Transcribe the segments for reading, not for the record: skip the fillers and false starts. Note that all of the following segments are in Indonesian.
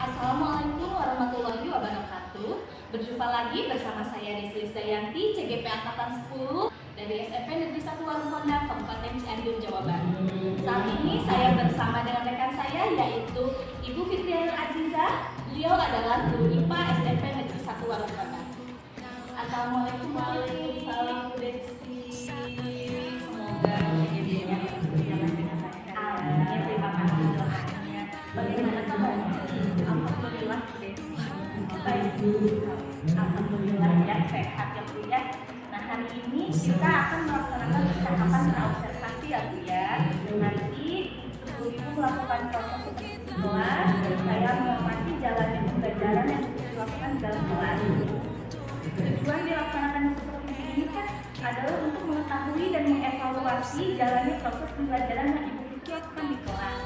Assalamualaikum warahmatullahi wabarakatuh. Berjumpa lagi bersama saya Desli Dayanti, CGP Angkatan 10 dari SMP Negeri 1 Warungkondang, Kabupaten Cianjur, Jawa Barat. Saat ini saya bersama dengan rekan saya yaitu Ibu Fitriana Aziza. Beliau adalah guru IPA SMP Negeri 1 Warungkondang. Assalamualaikum warahmatullahi wabarakatuh. Semoga kejadiannya berjalan dengan lancar. Amin. Terima kasih doanya. Bagaimana kabarnya? Alhamdulillah baik. Alhamdulillah ya, sehat ya Bu ya. Nah, hari ini kita akan melaksanakan percakapan observasi ya Bu ya. Nanti sebelum Ibu melakukan proses seperti kelas, saya mengamati jalannya pembelajaran yang dilakukan dalam kelas. Tujuan dilaksanakan seperti ini kan adalah untuk mengetahui dan mengevaluasi jalannya proses pembelajaran yang Ibu lakukan di kelas.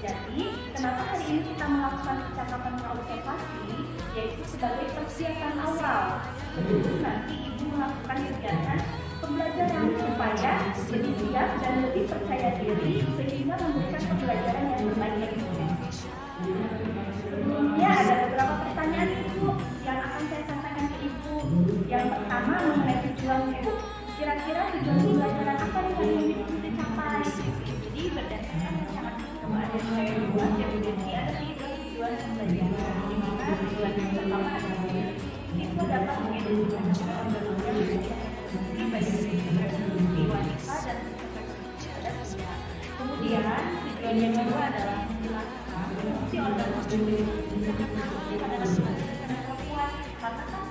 Jadi, kenapa hari ini kita melakukan percakapan observasi, yaitu sebagai persiapan awal sebelum nanti Ibu melakukan kegiatan pembelajaran supaya lebih siap dan lebih percaya diri sehingga memberikan pembelajaran yang terbaik bagi Ibu. Sebelumnya ada beberapa pertanyaan Ibu yang akan saya sampaikan ke Ibu. Yang pertama mengenai tujuan Ibu. Kira-kira tujuan pembelajaran apa yang ingin Ibu capai? Jadi berdasarkan rencana ada yang saya buat yang udah ada 3 tujuan pembelajaran. Di mana tujuan yang pertama adalah siswa dapat mengedukasi orang bagi siswa wanita dan siswa. Kemudian tujuan yang kedua adalah menjelaskan fungsi organ tubuh pada laki-laki dan perempuan, karena kan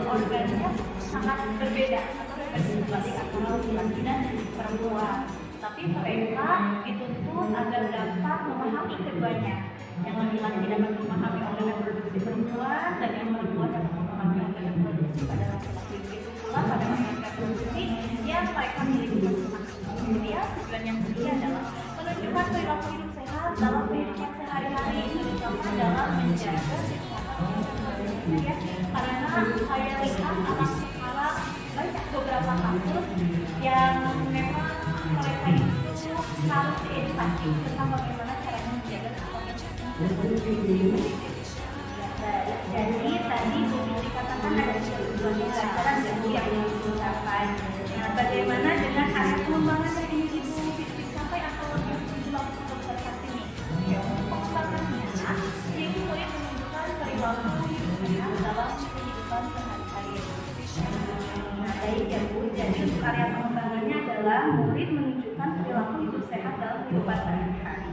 organnya sangat berbeda atau berbeda antara laki-laki dan perempuan. Tapi mereka dituntut agar dapat memahami keduanya. Yang laki-laki dapat memahami organ reproduksi perempuan dan yang perempuan dapat memahami organ reproduksi pada laki-laki. Begitu pula pada organ reproduksi yang mereka miliki masing-masing. Kemudian tujuan yang kedua adalah menunjukkan perilaku hidup sehat dalam kehidupan sehari-hari, terutama dalam menjaga kesehatan ya. Karena saya lihat anak sekarang banyak beberapa kasus yang memang mereka itu harus diedukasi tentang bagaimana caranya menjaga kesehatan. Jadi tadi dikatakan ada tujuan pembelajaran jadi yang dicapai. Nah, bagaimana dengan area pengembangan yang ingin Ibu capai atau yang dilakukan observasi ini? Pengembangannya yaitu murid menunjukkan perilaku hidup sehat dalam kehidupan sehari-hari. Nah, baik ya Bu. Jadi untuk area pengembangannya adalah murid menunjukkan perilaku hidup sehat dalam kehidupan sehari-hari.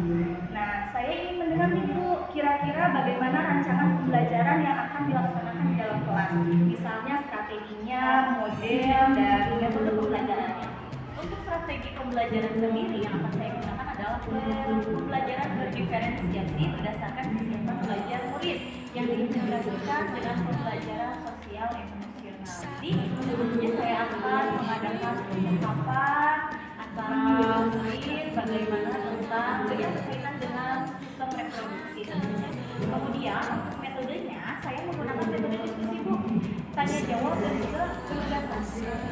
Nah, saya ingin mendengar Ibu kira-kira bagaimana rancangan pembelajaran yang akan dilaksanakan di dalam kelas. Misalnya strateginya, model, dan metode pembelajarannya. Untuk strategi pembelajaran sendiri yang akan saya gunakan adalah pembelajaran berdiferensiasi berdasarkan kesiapan belajar murid yang diintegrasikan dengan pembelajaran sosial emosional. Jadi, sebelumnya saya akan mengadakan percakapan antara murid bagaimana tentang yang berkaitan dengan sistem reproduksi tentunya. Kemudian untuk metodenya saya menggunakan metode diskusi Bu, tanya jawab dan juga penugasan.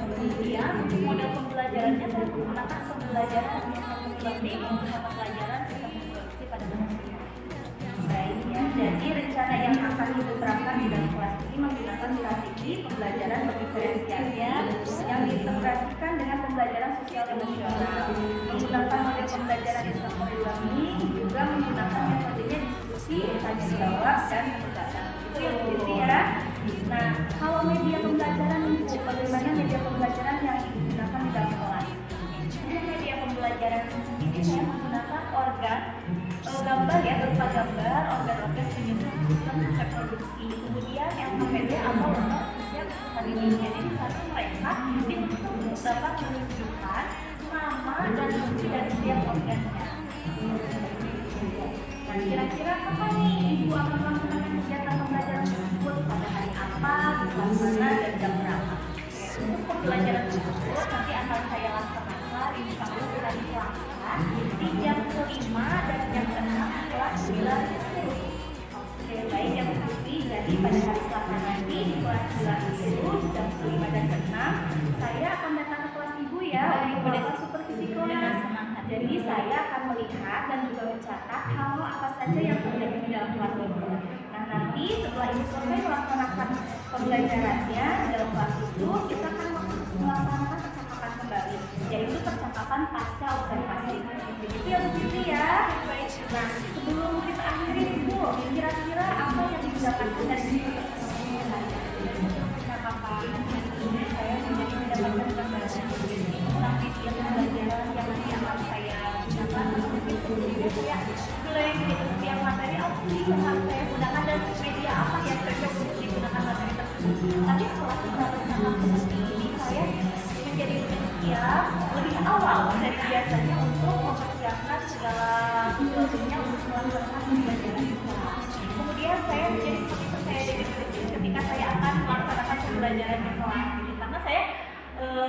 Kemudian untuk model pembelajarannya saya menggunakan pembelajaran machine learning untuk mata pelajaran sistem reproduksi pada manusia. Baik ya, jadi rencana yang akan diterapkan di dalam kelas ini menggunakan strategi pembelajaran berdiferensiasi yang diintegrasikan dengan pembelajaran sosial emosional, menggunakan model pembelajaran instructional learning, juga menggunakan metodenya diskusi, tanya jawab, dan penugasan. Itu yang begitu ya. Nah, kalau media pembelajaran Ibu, bagaimana media pembelajaran yang digunakan di dalam kelas? Media pembelajaran ini saya menggunakan gambar ya, berupa gambar organ-organ penyusun sistem reproduksi. Kemudian LKPD atau Lembaga Kesehatan Indonesia. Jadi satu mereka dituntut untuk dapat menunjukkan nama dan fungsi dari setiap organnya. Nah, kira-kira kapan nih Ibu akan melaksanakan kegiatan pembelajaran tersebut? Pada hari apa, di kelas mana, dan jam berapa? Untuk pembelajaran tersebut nanti akan saya laksanakan, insya Allah sudah dilaksanakan di jam ke-5 dan jam ke-6 kelas 9. Oke, baik ya Bu Putri. Jadi pada hari Selasa nanti di kelas 9 jam ke-5 dan ke-6 saya akan datang ke kelas Ibu ya untuk melakukan supervisi kelas. Jadi saya akan melihat dan juga mencatat hal apa saja yang terjadi di dalam kelas Ibu. Nah, nanti setelah ini selesai melaksanakan pembelajarannya dalam kelas itu, kita akan melaksanakan percakapan kembali, yaitu percakapan pasca observasi. Begitu ya Bu Fitri ya. Nah, sebelum kita akhiri Bu, kira-kira apa yang didapatkan dari percakapan ini? Saya menjadi mendapatkan gambaran tentang media pembelajaran yang nanti akan saya gunakan, atau mungkin sebelumnya saya mulai setiap materi apa sih yang harus saya gunakan dan media apa yang cocok untuk digunakan materi tersebut. Tapi setelah percakapan seperti ini, saya menjadi lebih siap, lebih awal dari biasanya untuk mempersiapkan segala sesuatunya untuk melaksanakan pembelajaran kita. Kemudian saya menjadi seperti percaya diri ketika saya akan melaksanakan pembelajaran di kelas ini, karena saya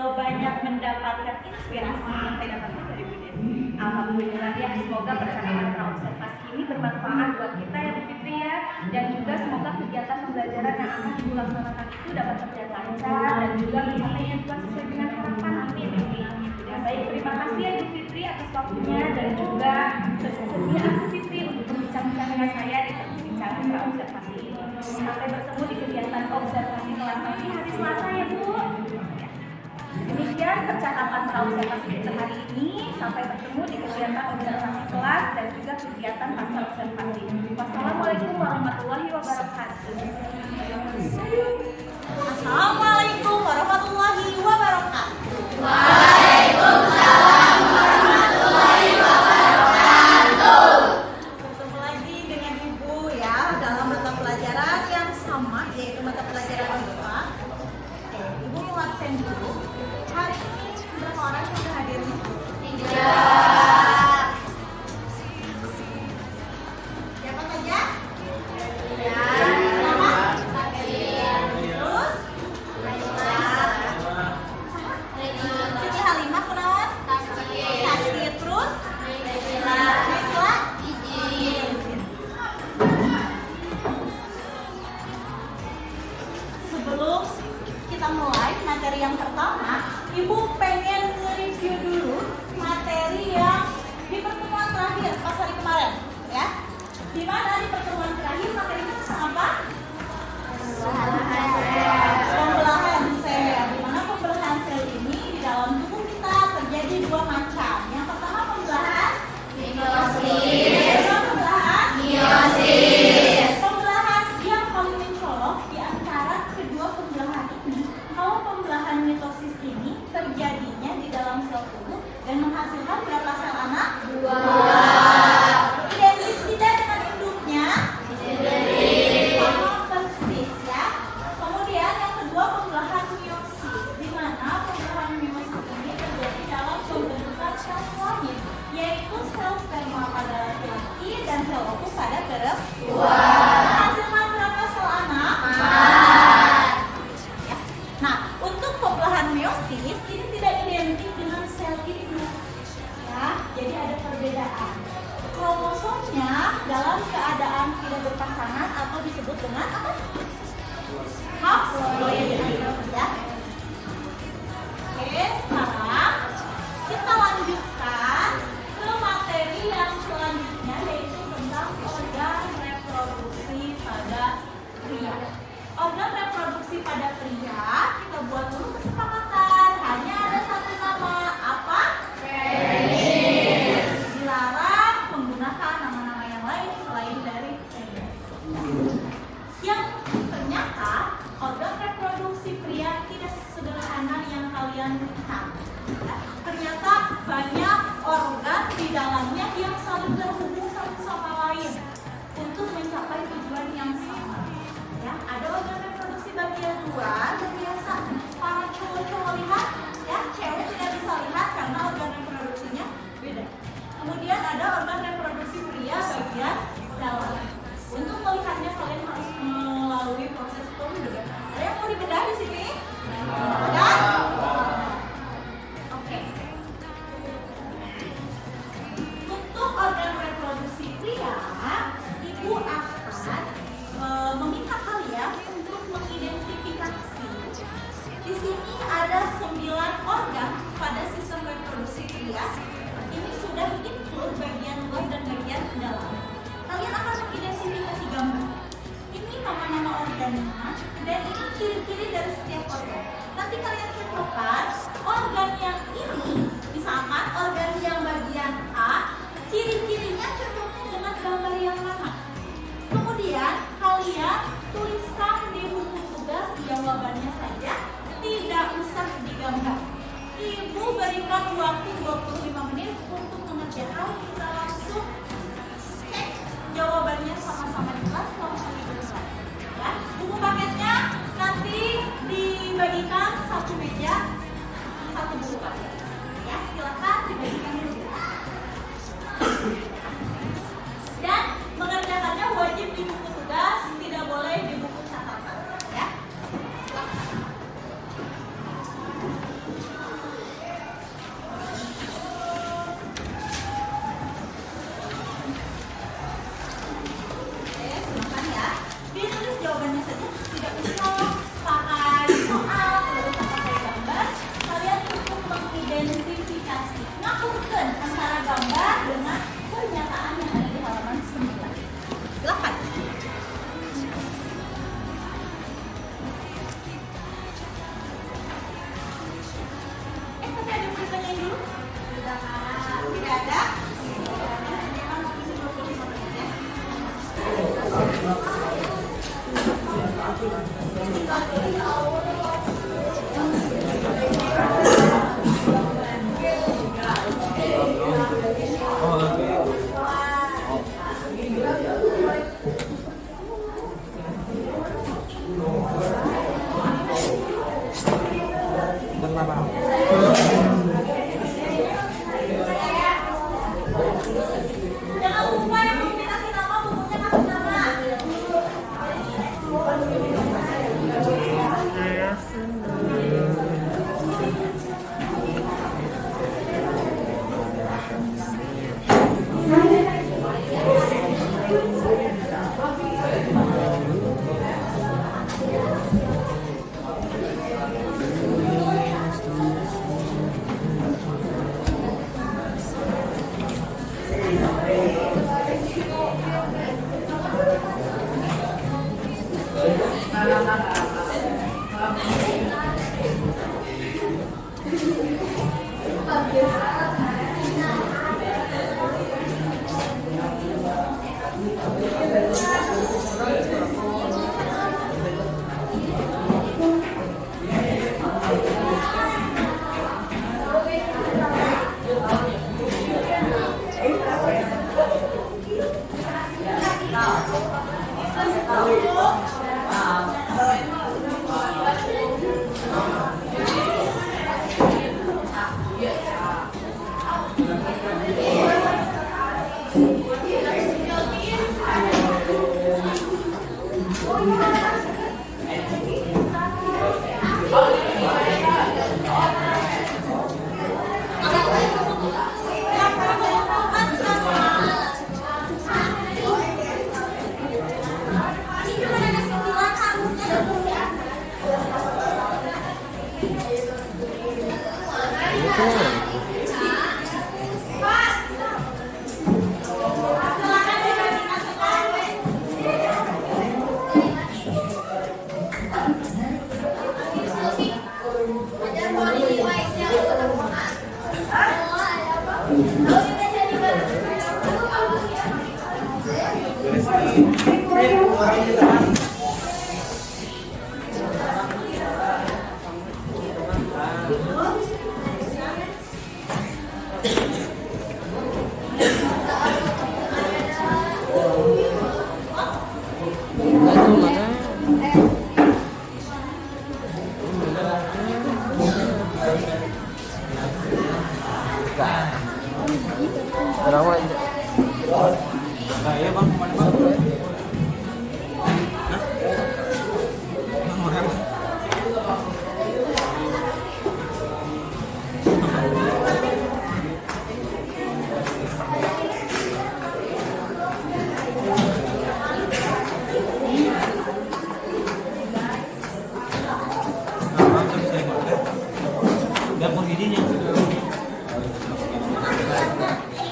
banyak mendapatkan inspirasi yang saya dapatkan dari Bu Desi. Alhamdulillah ya, semoga percakapan praobservasi ini bermanfaat buat kita ya Bu Fitri ya, dan juga semoga kegiatan pembelajaran yang akan dilaksanakan itu dapat berjalan lancar dan juga mencapai tujuan sesuai dengan harapan. Amin. Ya, baik, terima kasih ya Bu Fitri atas waktunya dan juga kesediaan Bu Fitri untuk berbincang-bincang dengan saya di perbincangan praobservasi ini. Sampai bertemu di kegiatan observasi kelas nanti hari Selasa ya Bu. Demikian percakapan praobservasi kita hari ini. Sampai bertemu di kegiatan observasi kelas dan juga kegiatan pasca observasi. Wassalamualaikum warahmatullahi wabarakatuh. Assalamualaikum warahmatullahi wabarakatuh. Waalaikumsalam warahmatullahi wabarakatuh. Bertemu lagi dengan Ibu ya dalam mata pelajaran yang sama, yaitu mata pelajaran IPA. Ibu mau absen dulu. Hari ini berapa orang yang sudah hadir? 3. Siapa saja? Ya. Nama? Terus? Siti Halimah kunaon? Kasih. Terus? Naisla? Sebelum kita mulai materi yang pertama, Ibu pengen nge-review dulu materi yang di pertemuan terakhir pas hari kemarin, ya. Di mana di pertemuan terakhir materinya tentang apa? Pembelahan sel. Di mana pembelahan sel ini di dalam tubuh kita terjadi 2 macam. Yang pertama pembelahan Meiosis. pembelahan Meiosis. Pembelahan yang paling mencolok di antara kedua pembelahan ini, kalau pembelahan mitosis ini terjadinya di dalam sel tubuh dan menghasilkan berapa sel anak? 2. Identik tidak dengan induknya? Identik. Sama persis ya. Kemudian yang kedua pembelahan meiosis, di mana pembelahan meiosis ini terjadi dalam pembentukan sel kelamin, yaitu sel sperma pada laki-laki dan sel ovum pada perempuan. Menghasilkan berapa sel anak? 4. Ya. Nah, untuk pembelahan meiosis ini tidak identik dengan sel induk. Ya, jadi ada perbedaan. Kromosomnya dalam keadaan tidak berpasangan atau disebut dengan apa? Haploid. Ya. Oke, sekarang kita lanjutkan ke materi yang selanjutnya, yaitu tentang organ reproduksi pada pria. Organ reproduksi pada pria, kita buat dulu kesepakatan. Hanya ada satu nama, apa? Penis. Dilarang menggunakan nama-nama yang lain selain dari penis. Yang ternyata organ reproduksi pria tidak sesederhana yang kalian lihat. Ya, ternyata banyak organ di dalamnya yang saling terhubung satu sama lain untuk mencapai tujuan yang sama. Ya, ada organ reproduksi bagian luar yang biasa para cowok-cowok lihat, ya, cewek tidak bisa lihat karena organ reproduksinya beda. Kemudian ada organ reproduksi pria bagian dalam. Untuk melihatnya kalian harus melalui proses pembedahan. Ada yang mau dibedah di sini? Ada? Oke. Untuk organ reproduksi pria, ibu akan meminta kalian untuk dan ini ciri-ciri dari setiap organ. Nanti kalian tentukan organ yang ini, misalkan organ yang bagian A, ciri-cirinya cocoknya dengan gambar yang mana. Kemudian kalian tuliskan di buku tugas jawabannya saja, tidak usah digambar. Ibu berikan waktu 25 menit untuk mengerjakan. Kita langsung cek jawabannya sama-sama di kelas langsung diberikan. Ya, buku paketnya nanti dibagikan satu meja, satu buku paket. Ya, silakan dibagikan dulu. Dan mengerjakannya wajib di buku tugas, tidak boleh di buku catatan. Ya, silakan. Silakan ya. Ditulis jawabannya saja, tidak usah pakai soal, tidak usah pakai gambar. Kalian cukup mengidentifikasi, ngakurkan antara gambar dengan pernyataan yang ada di halaman 9. Silakan. Tapi ada yang mau ditanyain dulu? Tidak ada? Memang isi 25 menit ya. Jangan lupa yang belum dikasih nama, bukunya kasih nama.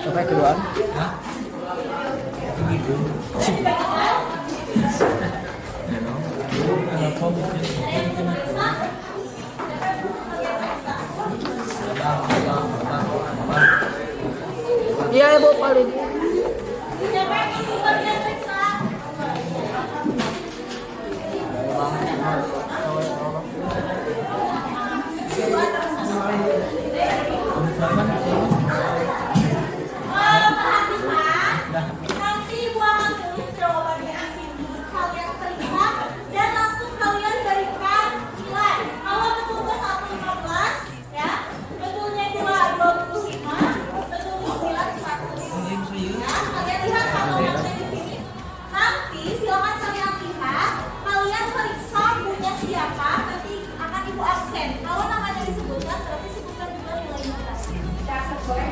Sampai keluar. Hah? Begitu. Telepon. yang bisa periksa? Siapa yang periksa? Iya ibu paling. Siapa yang ikut bagian periksa? Perhatikan, nanti Ibu akan tulis jawabannya di sini. Kalian periksa dan langsung kalian berikan nilai. Kalau betulnya 115, ya, betulnya 225, betulnya 9 1. Ya, kalian lihat tabelnya di sini. Nanti silakan kalian lihat, kalian periksa punya siapa, nanti akan Ibu absen. Kalau namanya disebutkan, berarti sebutkan juga nilainya tadi. Catat boleh?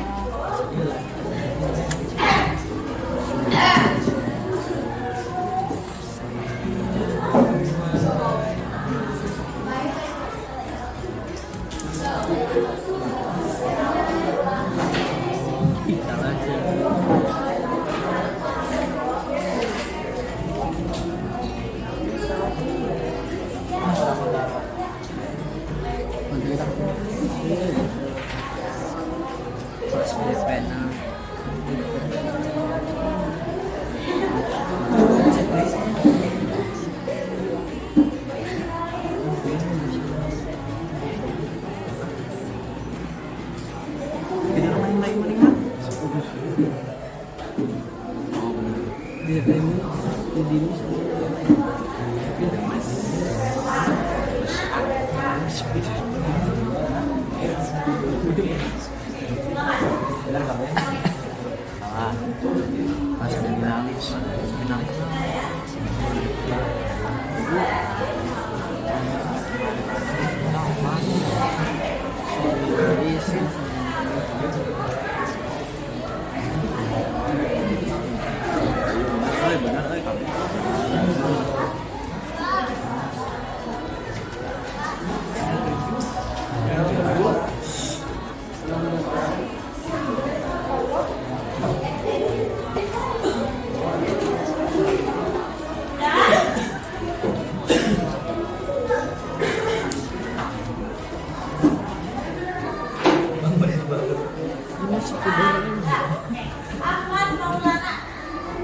Ahmad Maulana.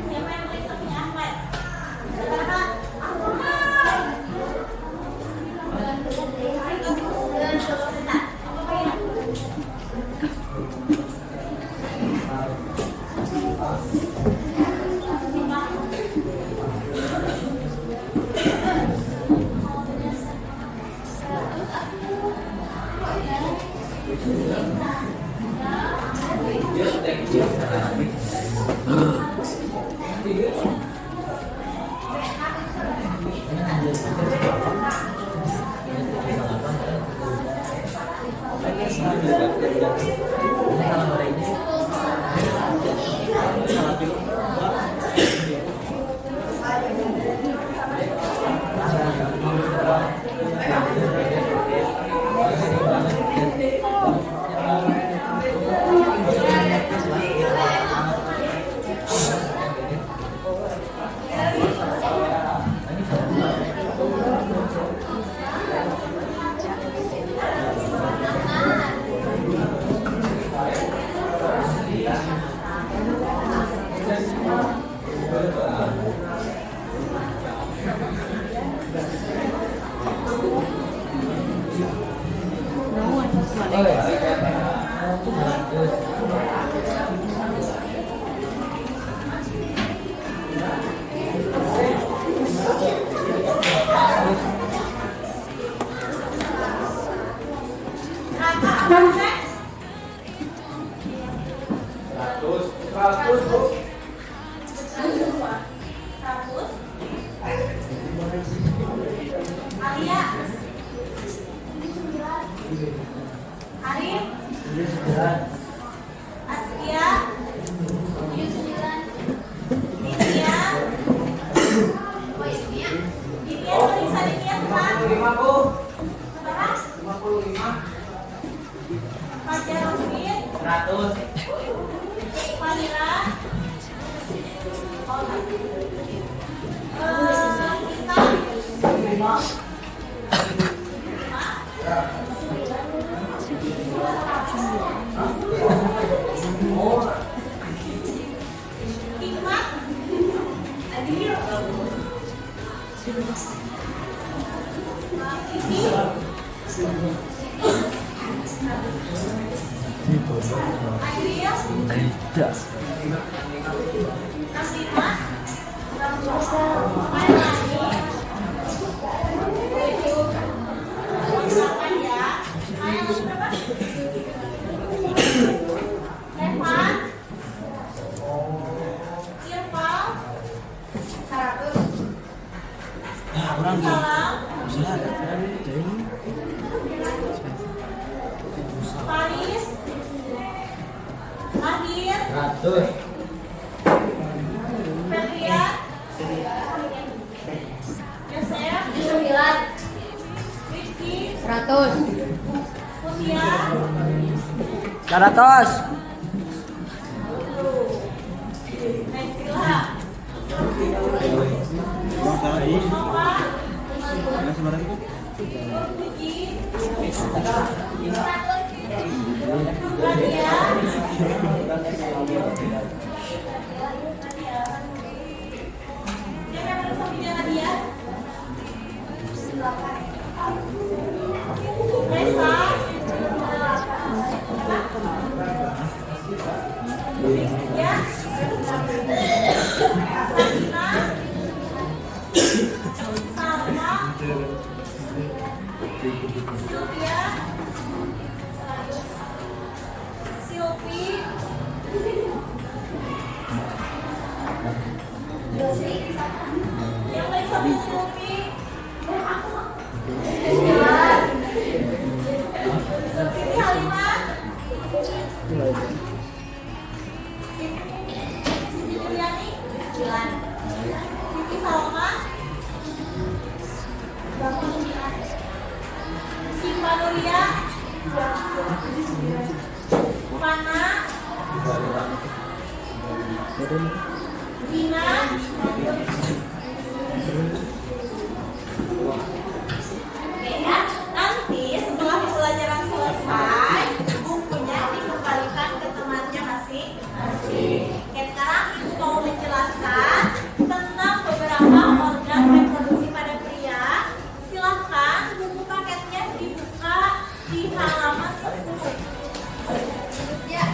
Siapa yang periksa punya Ahmad? Silakan. Ahmad. Sebentar. Apa bayar? Arif, Askia, Nitya, periksa Nitya teman. Berapa? 55. Fajar Rosmin 100. Manila. Kita 5. Hikmat. Adriel. Tidak. Nasima. Main lagi. Silakan ya. Main lagi berapa? Evan. Irfan. Salam. Faris. Akhir. 100. Febrian. Yosef. 9. Rizky. 100. Mutia. 100. Naisila. Nova. Nurpuji. Nadia. Siapa yang bersama Nadia? Nesa. Ya. Sakina. Salma. Sylvia. Silvi. Yang lain sambil Silvi. Siti Halimah. Siti Juliani. 9. Siti Salma. Siva Nuria. Mana. Dina. Oke ya, nanti setelah pelajaran selesai, bukunya dikembalikan ke temannya masing-masing. Oke, sekarang ibu mau menjelaskan tentang beberapa organ reproduksi pada pria. Silahkan buku paketnya dibuka di halaman 10. Ya.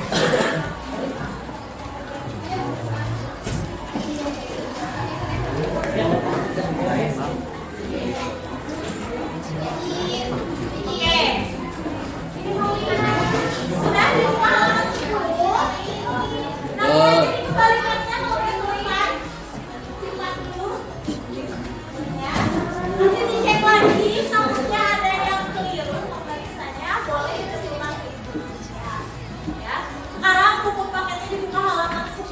Oke. Sudah dibuka halaman 10. Nanti aja dikembalikannya kalau udah selesai. Simpan dulu. Ya. Nanti dicek lagi takutnya ada yang keliru pemeriksanya, boleh diulang lagi. Ya. Sekarang buku paketnya dibuka halaman 10.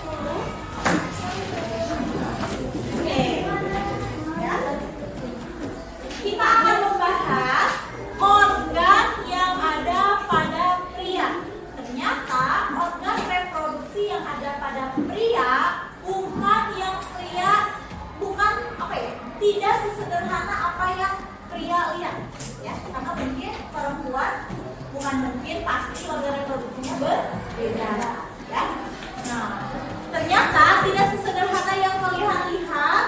Oke. Ya. Kita akan membahas organ yang ada pada pria. Ternyata organ reproduksi yang ada pada pria bukan apa ya, tidak sesederhana apa yang pria lihat, ya. Karena mungkin perempuan, bukan mungkin, pasti organ reproduksinya berbeda, ya. Nah, ternyata tidak sesederhana yang kalian lihat.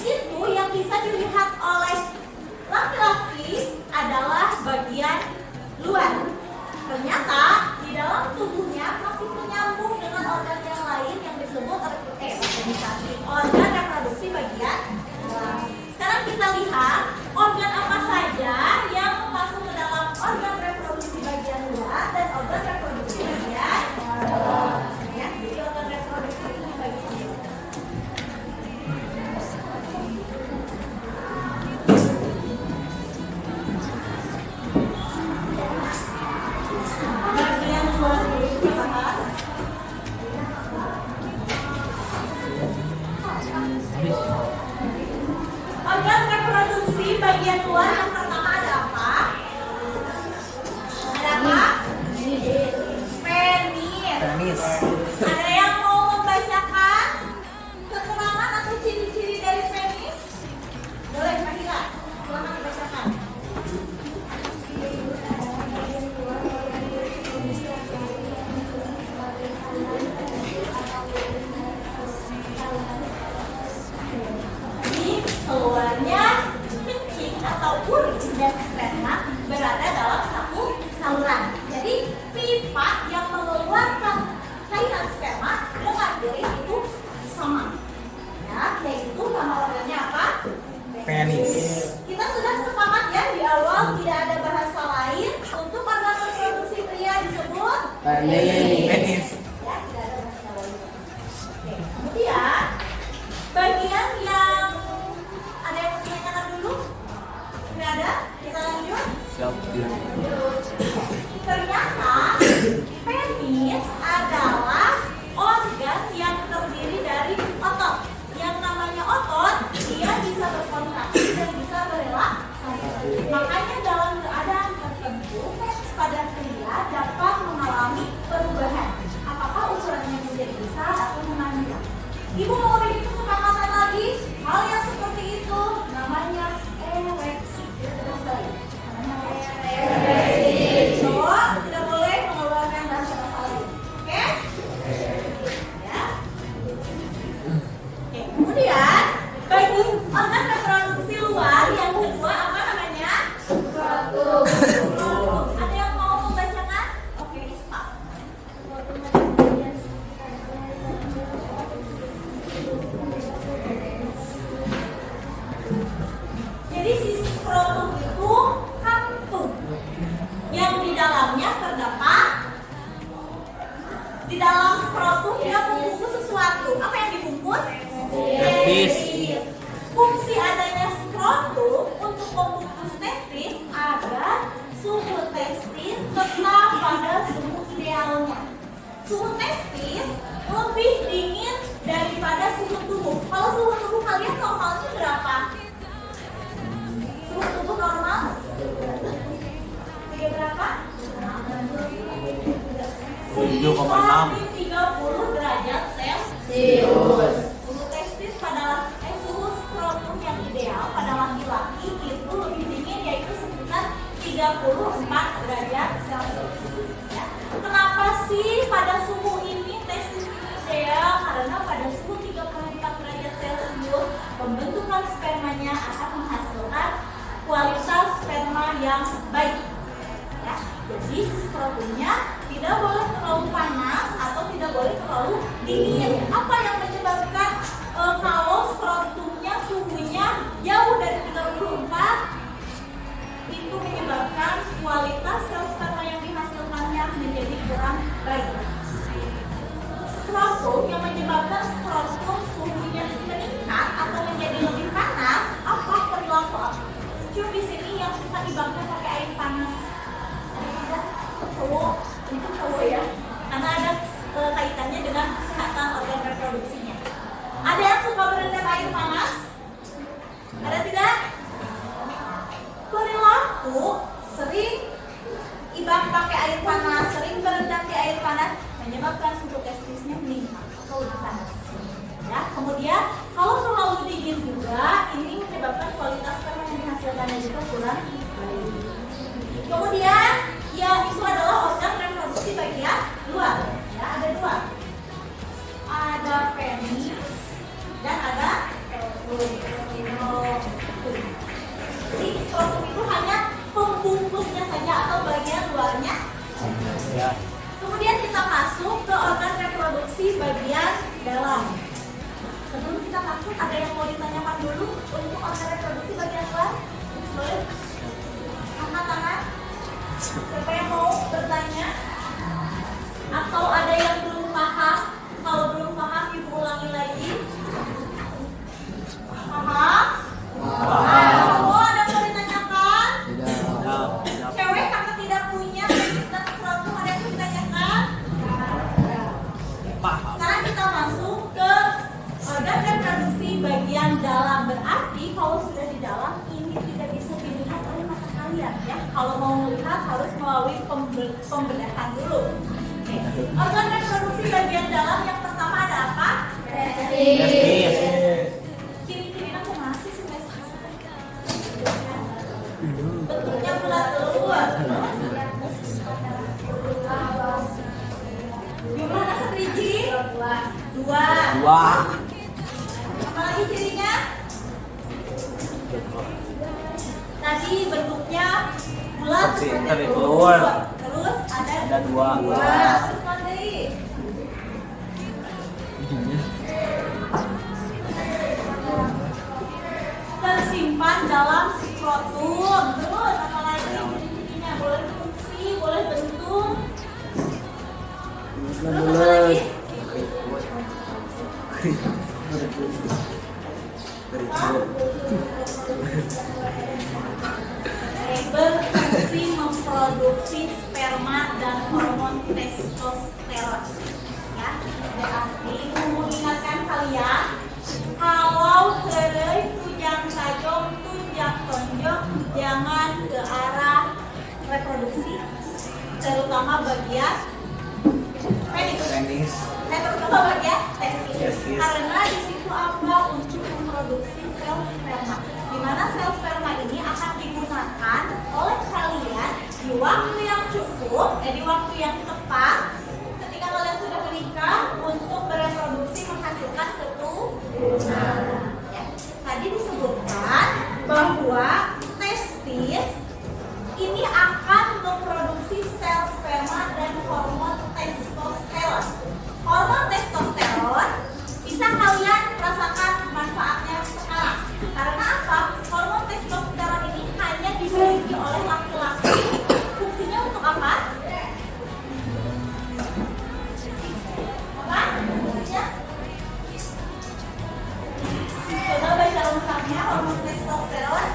Itu yang bisa dilihat oleh laki-laki adalah bagian luar. Ternyata di dalam tubuhnya masih menyambung dengan organ yang lain yang disebut organisasi organ reproduksi bagian luar. Sekarang kita lihat organ apa saja yang masuk ke dalam organ reproduksi bagian luar dan organ reproduksi bagian dalam. Ya, jadi organ reproduksi ini bagian luar. Bagian luar dulu kita bahas. Organ reproduksi bagian luar yang dan sperma berada dalam satu saluran. Jadi pipa yang mengeluarkan cairan sperma dengan urin itu sama. Ya, yaitu nama organnya apa? Penis. Kita sudah sepakat ya di awal tidak ada bahasa lain untuk organ reproduksi pria disebut Penis. ya, tidak ada bahasa lain. Oke, kemudian bagian yang ada yang ditanyakan dulu? Tidak ada? Kita lanjut. Siap. Ternyata penis adalah organ yang terdiri dari otot. Yang namanya otot, dia bisa berkontraksi dan bisa berelaksasi. Makanya dalam keadaan tertentu, penis pada pria dapat mengalami perubahan. Apakah ukurannya menjadi besar atau memanjang? Ibu mau bikin kesepakatan lagi? Hal yang seperti itu namanya ereksi. Namanya ereksi. Cowok tidak boleh mengeluarkan bahasa-bahasa lain. Oke? Ya. Oke, kemudian bagi organ reproduksi luar yang kedua apa namanya? Skrotum. Ada yang mau membacakan? Oke, Isma. Jadi si skrotum itu kantung yang di dalamnya terdapat di dalam skrotum dia membungkus sesuatu. Apa yang dibungkus? Testis. Fungsi adanya skrotum untuk membungkus testis agar suhu testis tetap pada suhu idealnya. Suhu testis lebih dingin daripada suhu tubuh. Kalau suhu tubuh kalian normalnya berapa? Suhu tubuh normal? Tiga berapa? 7,6. 30 derajat Celcius. Suhu testis pada suhu skrotum yang ideal pada laki-laki itu lebih dingin, yaitu sekitar 34 derajat Celcius. Ya. Kenapa sih pada suhu ini testis ideal? Karena pada suhu 34 derajat Celcius pembentukan spermanya akan menghasilkan kualitas sperma yang baik. Ya, jadi skrotumnya tidak boleh terlalu panas atau tidak boleh terlalu dingin. Apa yang menyebabkan kalau skrotumnya suhunya jauh dari 34? Itu menyebabkan kualitas sel sperma yang dihasilkannya menjadi kurang baik. Skrotum yang menyebabkan skrotum suhunya meningkat atau menjadi lebih panas, apa perilaku apa? Cuma di sini yang suka dibakar pakai air panas. Ada cowok, itu cowok ya, karena ada kaitannya dengan kesehatan organ reproduksinya. Ada yang suka berendam air panas? Ada tidak? Perilaku sering ibak pakai air panas, sering berendam di air panas menyebabkan suhu testisnya meningkat atau lebih panas. Ya, kemudian kalau terlalu dingin juga ini menyebabkan kualitas sperma yang dihasilkannya juga kurang baik. Kemudian ya itu adalah organ reproduksi bagian luar. Ya, ada dua. Ada penis dan ada skrotum. Jadi skrotum itu hanya pembungkusnya saja atau bagian luarnya. Ya. Kemudian kita masuk ke organ reproduksi bagian dalam. Sebelum kita masuk, ada yang mau ditanyakan dulu untuk organ reproduksi bagian luar? Boleh? Angkat tangan. Siapa yang mau bertanya? Atau ada yang belum paham? Kalau belum paham, ibu ulangi lagi. Paham? Oh, ada yang mau ditanyakan? Cewek karena tidak punya dan skrotum, ada yang mau ditanyakan? Paham. Sekarang kita masuk ke organ reproduksi bagian dalam. Berarti kalau sudah di dalam ini tidak bisa dilihat oleh mata kalian ya. Kalau mau melihat harus melalui pembedahan dulu. Oke. Organ reproduksi bagian dalam yang pertama ada apa? Testis. Ciri-ciri aku masih sih bentuknya bulat telur. Jumlahnya sebiji? Dua. Apalagi cirinya? Tadi bentuknya Dari telur. Terus Ada dua. Terus mandiri. Tersimpan dalam skrotum. Terus apa lagi? Ini boleh fungsi, boleh bentuk. Terus apa lagi? Berfungsi memproduksi sperma dan hormon testosteron. Ya, berarti mengingatkan kalian kalau heureuy tujang sajong tujang tonjok jangan ke arah reproduksi, terutama bagian penis. Terutama bagian testis. Karena di situ apa untuk memproduksi sel sperma. Di mana sel sperma ini akan digunakan oleh kalian di waktu yang cukup, di waktu yang tepat ketika kalian sudah menikah untuk bereproduksi menghasilkan keturunan. Ya. Tadi disebutkan bahwa testis ini akan memproduksi sel sperma dan hormon testosteron. Hormon testosteron bisa kalian rasakan manfaatnya sekarang. Karena apa? Hormon testosteron ini hanya dimiliki oleh laki-laki. Fungsinya untuk apa? Apa? Fungsinya? Coba baca lengkapnya hormon testosteron.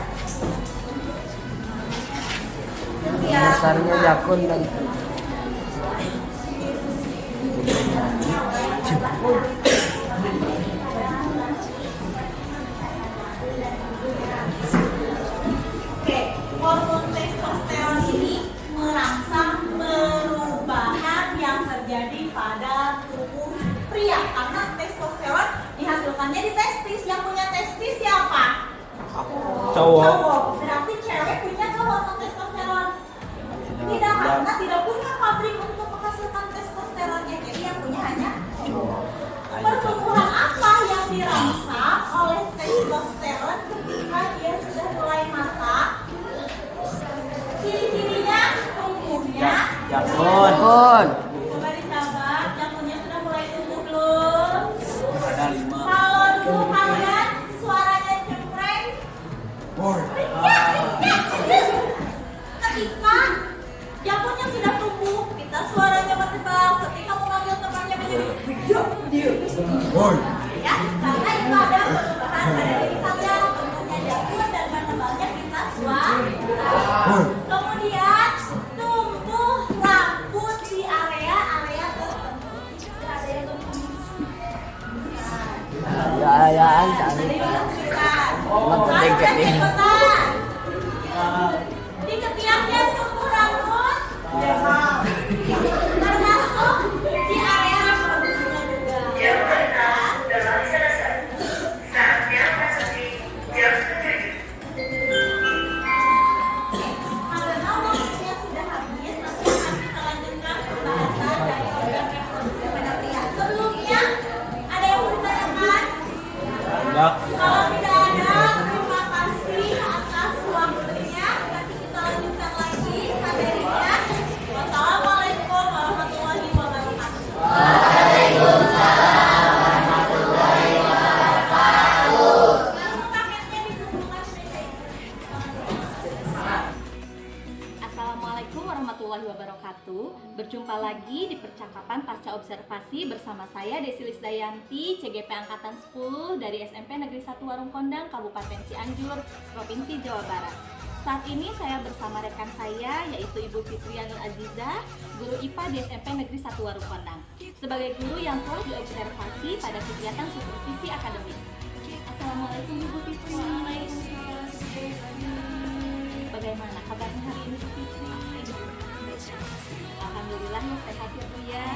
Dasarnya jakun dan Oke, hormon testosteron ini merangsang perubahan yang terjadi pada tubuh pria. Karena testosteron dihasilkannya di testis. Yang punya testis siapa? Cowok. Berarti cewek punya tuh hormon testosteron. Tidak, karena tidak punya pabrik untuk menghasilkan testosteronnya. Jadi yang punya hanya cowok. Pertumbuhan apa yang dirangsang oleh testosteron ketika dia sudah mulai matang? Ciri-cirinya tumbuhnya Jakun. jakun. coba dicatat, jamunnya sudah mulai tumbuh belum? Ada 5. Kalau dulu kalian suaranya cempreng, ketika jamunnya sudah tumbuh, kita suaranya bertebal. Ketika mau manggil temannya menjadi ya, karena itu ada perubahan pada diri kalian. Tumbuhnya jamun dan bertebalnya kita suara. Kemudian tumbuh rambut di area-area tertentu. Ada yang tumbuh. Ayaan Ada cari. yang tumbuh. Maksudnya kayak ini. Di ketiaknya tumbuh rambut. Termasuk di area reproduksinya juga. Karena waktunya sudah habis, nanti akan kita lanjutkan pembahasan dari organ reproduksi pada pria. Sebelumnya, ada yang mau ditanyakan? Ya. Kalau tidak ada, terima kasih atas waktunya. Nanti kita lanjutkan lagi materinya. Wassalamualaikum warahmatullahi wabarakatuh. Assalamualaikum warahmatullahi wabarakatuh. Berjumpa lagi di percakapan pasca observasi bersama saya Desi Lisdayanti, CGP Angkatan 10 dari SMP Negeri 1 Warung Kondang, Kabupaten Cianjur, Provinsi Jawa Barat. Saat ini saya bersama rekan saya yaitu Ibu Fitrianul Aziza, guru IPA di SMP Negeri 1 Warung Kondang, sebagai guru yang telah diobservasi pada kegiatan supervisi akademik. Assalamualaikum Ibu Fitri. Bagaimana kabarnya hari ini Bu Fitri? Alhamdulillah ya sehat ya Bu ya.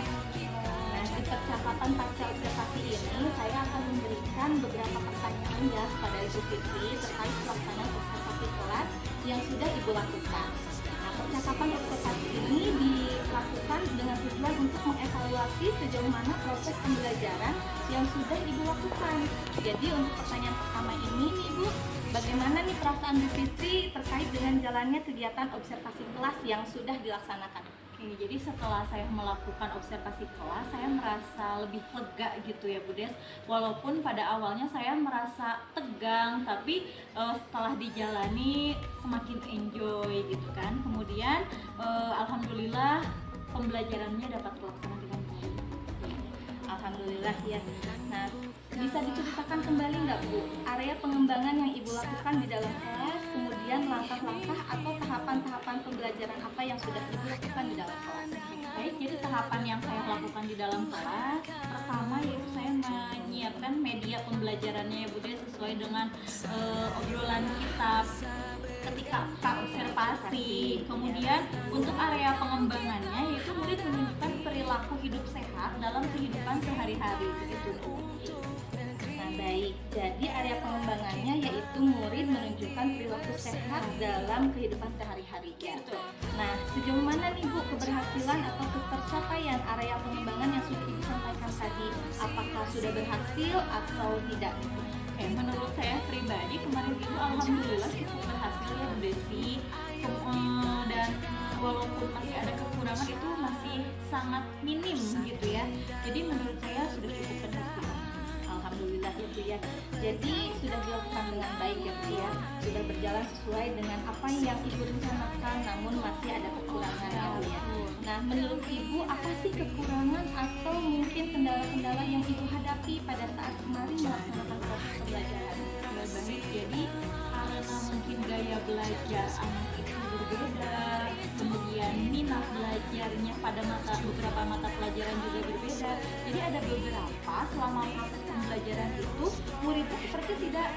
Nah, di percakapan pasca observasi ini saya akan memberikan beberapa pertanyaan ya kepada Ibu Fitri terkait pelaksanaan observasi kelas yang sudah Ibu lakukan. Nah, percakapan observasi ini dilakukan dengan tujuan untuk mengevaluasi sejauh mana proses pembelajaran yang sudah Ibu lakukan. Jadi untuk pertanyaan pertama ini nih Ibu, bagaimana nih perasaan Bu Fitri terkait dengan jalannya kegiatan observasi kelas yang sudah dilaksanakan? Oke, jadi setelah saya melakukan observasi kelas, saya merasa lebih lega gitu ya Bu Des. Walaupun pada awalnya saya merasa tegang, tapi setelah dijalani semakin enjoy gitu kan. Kemudian alhamdulillah pembelajarannya dapat terlaksana dengan baik. Alhamdulillah ya. Nah, bisa diceritakan kembali nggak Bu, area pengembangan yang Ibu lakukan di dalam kelas, kemudian langkah-langkah atau tahapan-tahapan pembelajaran apa yang sudah Ibu lakukan di dalam kelas? Baik, jadi tahapan yang saya lakukan di dalam kelas, pertama yaitu saya menyiapkan media pembelajarannya ya Bu Des, sesuai dengan obrolan kita ketika observasi. Kemudian untuk area pengembangannya yaitu murid menunjukkan perilaku hidup sehat dalam kehidupan sehari-hari begitu Bu. Nah, baik. Jadi area pengembangannya yaitu murid menunjukkan perilaku sehat dalam kehidupan sehari-hari ya. Betul. Nah, sejauh mana nih Bu keberhasilan atau ketercapaian area pengembangan yang sudah Ibu sampaikan tadi? Apakah sudah berhasil atau tidak? Menurut saya pribadi kemarin itu alhamdulillah cukup berhasil ya Bu Desi. Dan walaupun masih ada kekurangan itu masih sangat minim gitu ya. Jadi menurut saya sudah cukup berhasil. Alhamdulillah ya Bu ya. Jadi sudah dilakukan dengan baik ya Bu ya. Sudah berjalan sesuai dengan apa yang Ibu rencanakan, namun masih ada kekurangan ya Bu ya. Nah, menurut Ibu apa sih kekurangan atau mungkin kendala-kendala yang Ibu hadapi pada saat kemarin melaksanakan proses pembelajaran? Baik, jadi karena mungkin gaya belajar anak itu berbeda, kemudian minat belajarnya pada beberapa mata pelajaran juga berbeda. Jadi ada beberapa selama proses pembelajaran itu muridnya seperti tidak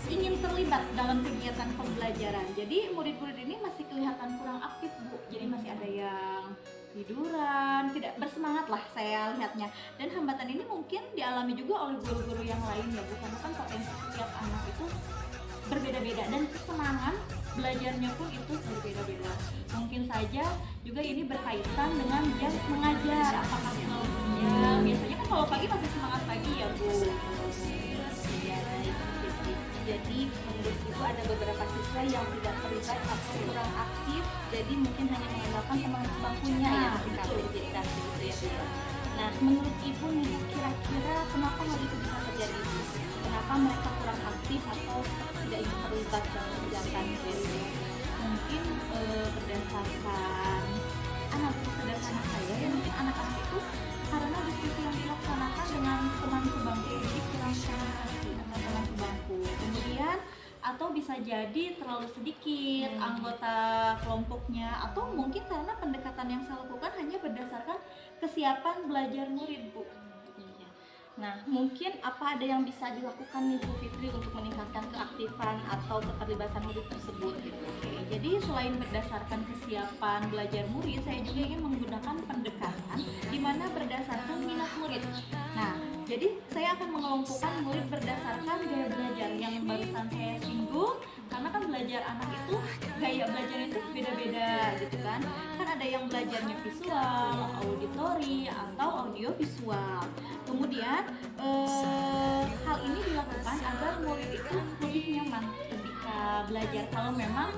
ingin terlibat dalam kegiatan pembelajaran. Jadi murid-murid ini masih kelihatan kurang aktif Bu. Jadi masih ada yang tiduran, tidak bersemangat lah saya lihatnya. Dan hambatan ini mungkin dialami juga oleh guru-guru yang lain ya Bu, karena kan potensi setiap anak itu berbeda-beda dan kesenangan belajarnya pun itu berbeda-beda. Mungkin saja juga ini berkaitan dengan jam mengajar, apakah selalu jam. Biasanya kan kalau pagi masih semangat pagi ya Bu. Ya, baik, Bu Fitri. Jadi menurut Ibu ada beberapa siswa yang tidak terlibat atau kurang aktif, jadi mungkin hanya mengandalkan teman sebangkunya ya ketika beraktivitas gitu ya Bu ya. Nah, menurut Ibu nih kira-kira kenapa hal itu bisa terjadi Bu? Kenapa mereka kurang aktif atau tidak ingin terlibat dalam kegiatan itu? Mungkin berdasarkan anak sederhana saya ya, mungkin anak-anak itu karena diskusi yang dilaksanakan dengan teman sebangku jadi kurang komunikasi dengan teman sebangku. Kemudian atau bisa jadi terlalu sedikit anggota kelompoknya, atau mungkin karena pendekatan yang saya lakukan hanya berdasarkan kesiapan belajar murid Bu. Nah, mungkin apa ada yang bisa dilakukan nih Bu Fitri untuk meningkatkan keaktifan atau keterlibatan murid tersebut gitu? Oke, jadi selain berdasarkan kesiapan belajar murid, saya juga ingin menggunakan pendekatan di mana berdasarkan minat murid. Nah, jadi saya akan mengelompokkan murid berdasarkan gaya belajar yang barusan saya singgung, karena kan belajar anak itu gaya belajar itu beda-beda gitu kan. Kan ada yang belajarnya visual, auditori, atau audiovisual. Kemudian hal ini dilakukan agar murid itu lebih nyaman ketika belajar kalau memang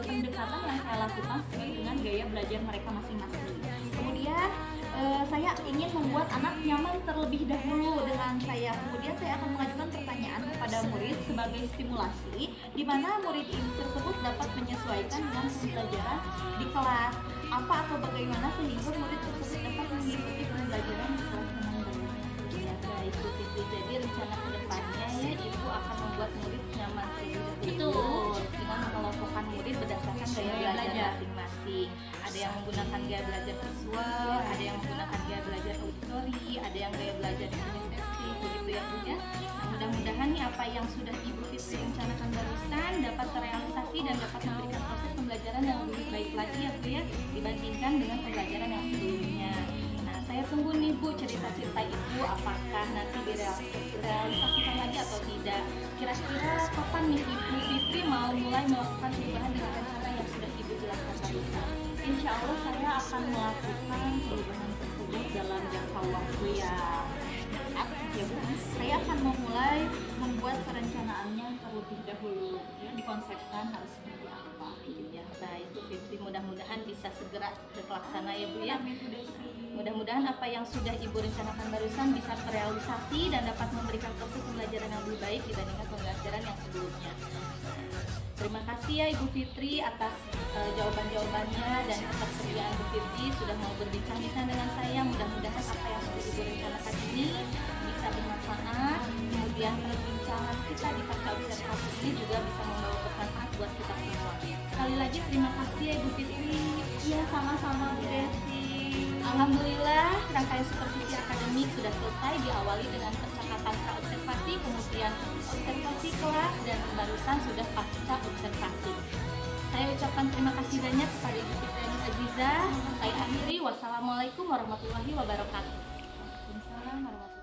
pendekatan yang saya lakukan sesuai dengan gaya belajar mereka masing-masing. Kemudian saya ingin membuat anak nyaman terlebih dahulu dengan saya. Kemudian saya akan mengajukan pertanyaan kepada murid sebagai stimulasi, di mana murid tersebut dapat menyesuaikan dengan pembelajaran di kelas apa atau bagaimana sehingga murid tersebut dapat mengikuti pembelajaran di kelas dengan baik. Ya, baik Bu Fitri. Jadi rencana kedepannya ya Ibu akan membuat murid nyaman terlebih dahulu dengan mengelompokkan murid berdasarkan gaya belajar masing-masing. Ada yang menggunakan gaya belajar visual, ada yang menggunakan gaya belajar auditori, ada yang gaya belajar kinestetik, begitu ya Bu ya. Nah, mudah-mudahan nih apa yang sudah Ibu Fitri rencanakan barusan dapat terrealisasi dan dapat memberikan proses pembelajaran yang lebih baik lagi ya Bu ya, dibandingkan dengan pembelajaran yang sebelumnya. Nah, saya tunggu nih Bu cerita-cerita Ibu, apakah nanti direalisasikan lagi atau tidak. Kira-kira kapan nih Ibu Fitri mau mulai melakukan perubahan dengan rencana yang sudah Ibu jelaskan barusan? Insya Allah saya akan melakukan perubahan tersebut dalam jangka waktu yang dekat ya Bu. Saya akan memulai membuat perencanaannya terlebih dahulu ya, dikonsepkan harus seperti apa. Iya, baik Bu Fitri, mudah-mudahan bisa segera terlaksana ya Bu ya. Amin Bu Desi. Mudah-mudahan apa yang sudah Ibu rencanakan barusan bisa terrealisasi dan dapat memberikan proses pembelajaran yang lebih baik dibandingkan pembelajaran yang sebelumnya. Terima kasih ya Ibu Fitri atas jawaban-jawabannya dan ketersediaan Bu Fitri sudah mau berbincang-bincang dengan saya. Mudah-mudahan apa yang sudah Ibu rencanakan ini bisa bermanfaat. Kemudian perbincangan kita di pasca observasi ini juga bisa membawa bermanfaat buat kita semua. Sekali lagi terima kasih ya Ibu Fitri. Iya, sama-sama Bu Desi. Alhamdulillah, rangkaian supervisi akademik sudah selesai, diawali dengan percakapan pra-observasi, kemudian observasi kelas, dan barusan sudah pasca observasi. Saya ucapkan terima kasih banyak kepada Ibu Fitri Aziza. Saya akhiri, wassalamualaikum warahmatullahi wabarakatuh. Waalaikumsalam warahmatullahi wabarakatuh.